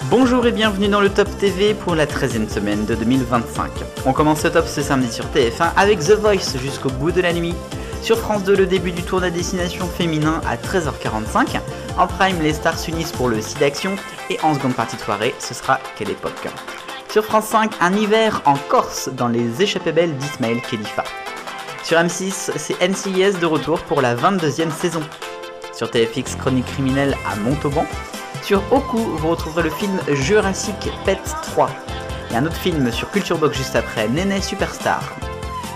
Bonjour et bienvenue dans le Top TV pour la 13e semaine de 2025. On commence ce top ce samedi sur TF1 avec The Voice jusqu'au bout de la nuit. Sur France 2, le début du tour de destination féminin à 13h45. En prime, les stars s'unissent pour le site d'action et en seconde partie de soirée, ce sera Quelle époque. Sur France 5, un hiver en Corse dans les échappées belles d'Ismaël Khalifa. Sur M6, c'est NCIS de retour pour la 22e saison. Sur TFX, Chronique criminelle à Montauban. Sur Oku, vous retrouverez le film Jurassic Pet 3. Et un autre film sur Culture Box juste après, Néné Superstar.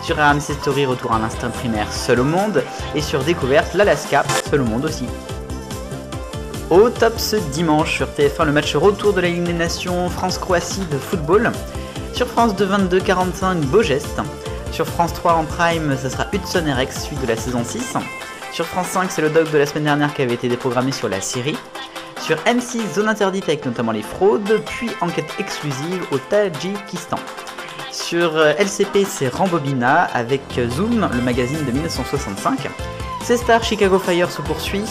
Sur RMC Story, retour à l'instinct primaire Seul au monde. Et sur Découverte, l'Alaska, Seul au monde aussi. Au top ce dimanche sur TF1, le match retour de la Ligue des Nations France-Croatie de football. Sur France 2, 22h45, Beau Geste. Sur France 3 en prime, ce sera Hudson et Rex, suite de la saison 6. Sur France 5, c'est le doc de la semaine dernière qui avait été déprogrammé sur la Syrie. Sur M6, Zone interdite avec notamment les fraudes, puis enquête exclusive au Tadjikistan. Sur LCP, c'est Rambobina avec Zoom, le magazine de 1965. C'est Star, Chicago Fire se poursuit.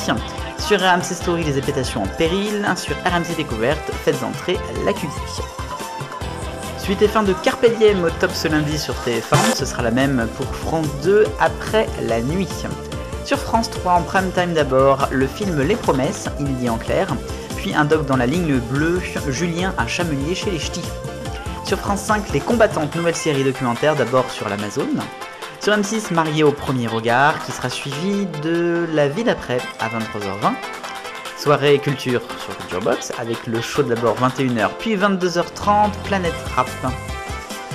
Sur RMC Story, les épétations en péril. Sur RMC Découverte, faites entrer l'accusé. Suite et fin de Carpe Diem au top ce lundi sur TF1, ce sera la même pour France 2 après la nuit. Sur France 3 en prime time d'abord, le film Les Promesses, il dit en clair, puis un doc dans la ligne bleue, Julien un chamelier chez les Ch'tis. Sur France 5, Les Combattantes, nouvelle série documentaire d'abord sur l'Amazon. Sur M6, Marié au premier regard, qui sera suivi de La vie d'après à 23h20. Soirée culture sur Culture Box, avec le show d'abord 21h, puis 22h30, Planète Rap.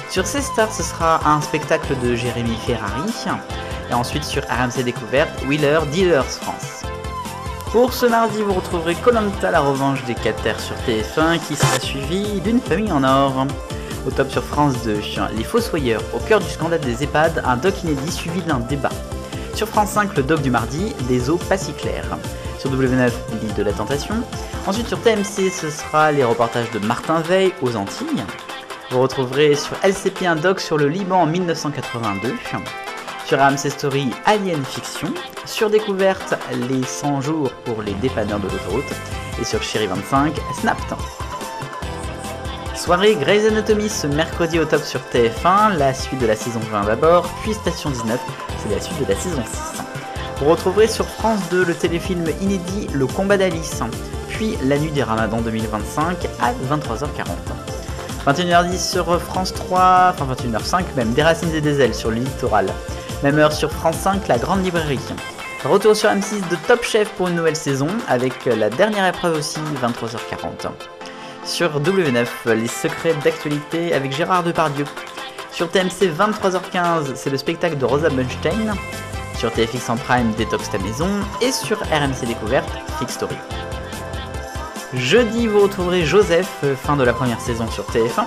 Sur C-Star, ce sera un spectacle de Jérémy Ferrari. Et ensuite sur RMC Découverte, Wheeler Dealers France. Pour ce mardi, vous retrouverez Koh-Lanta, la revanche des 4 terres sur TF1, qui sera suivi d'une famille en or. Au top sur France 2, Les Fossoyeurs, au cœur du scandale des EHPAD, un doc inédit suivi d'un débat. Sur France 5, le doc du mardi, Des eaux pas si claires. Sur W9, L'île de la tentation. Ensuite sur TMC, ce sera les reportages de Martin Veil aux Antilles. Vous retrouverez sur LCP un doc sur le Liban en 1982. Sur RMC Story, Alien Fiction. Sur Découverte, les 100 jours pour les dépanneurs de l'autoroute. Et sur Chéri 25, Snapped. Soirée Grey's Anatomy ce mercredi au top sur TF1, la suite de la saison 20 d'abord, puis Station 19, c'est la suite de la saison 6. Vous retrouverez sur France 2 le téléfilm inédit Le combat d'Alice, puis La nuit des Ramadans 2025 à 23h40. 21h10 sur France 3, enfin 21h05 même, Des racines et des ailes sur le littoral. Même heure sur France 5, La Grande Librairie. Retour sur M6 de Top Chef pour une nouvelle saison, avec la dernière épreuve aussi, 23h40. Sur W9, Les secrets d'actualité avec Gérard Depardieu. Sur TMC, 23h15, c'est le spectacle de Rosa Bunstein. Sur TFX en prime, Détox ta maison. Et sur RMC Découverte, Fix Story. Jeudi, vous retrouverez Joseph, fin de la première saison sur TF1.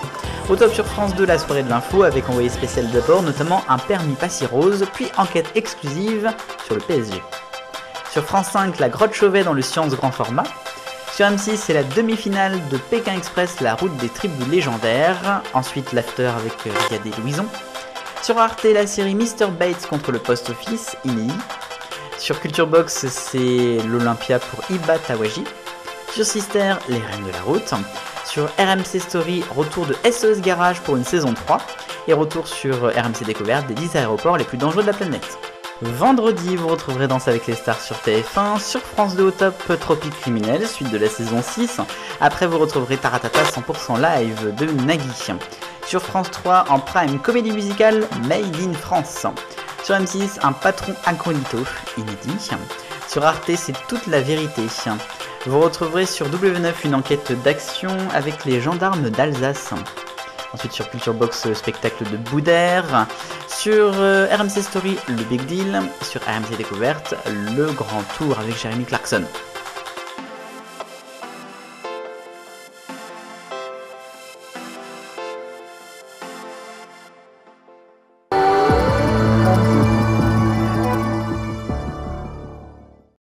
Au top sur France 2, la soirée de l'info avec envoyé spécial d'abord, notamment un permis pas si rose, puis enquête exclusive sur le PSG. Sur France 5, la grotte Chauvet dans le Science grand format. Sur M6, c'est la demi-finale de Pékin Express, la route des tribus légendaires. Ensuite, l'after avec Riyad et Louison. Sur Arte, la série Mr Bates contre le Post Office, inédit. Sur Culture Box, c'est l'Olympia pour Iba Tawaji. Sur Sister, les reines de la route. Sur RMC Story, retour de SOS Garage pour une saison 3. Et retour sur RMC Découverte des 10 aéroports les plus dangereux de la planète. Vendredi, vous retrouverez Danse avec les stars sur TF1. Sur France 2 au top, Tropique criminel, suite de la saison 6. Après, vous retrouverez Taratata 100% live de Nagui. Sur France 3, en prime, comédie musicale Made in France. Sur M6, un patron incognito, inédit. Sur Arte, c'est toute la vérité. Vous retrouverez sur W9 une enquête d'action avec les gendarmes d'Alsace. Ensuite sur Culture Box, spectacle de Boudère. Sur RMC Story, le Big Deal. Sur RMC Découverte, le Grand Tour avec Jeremy Clarkson.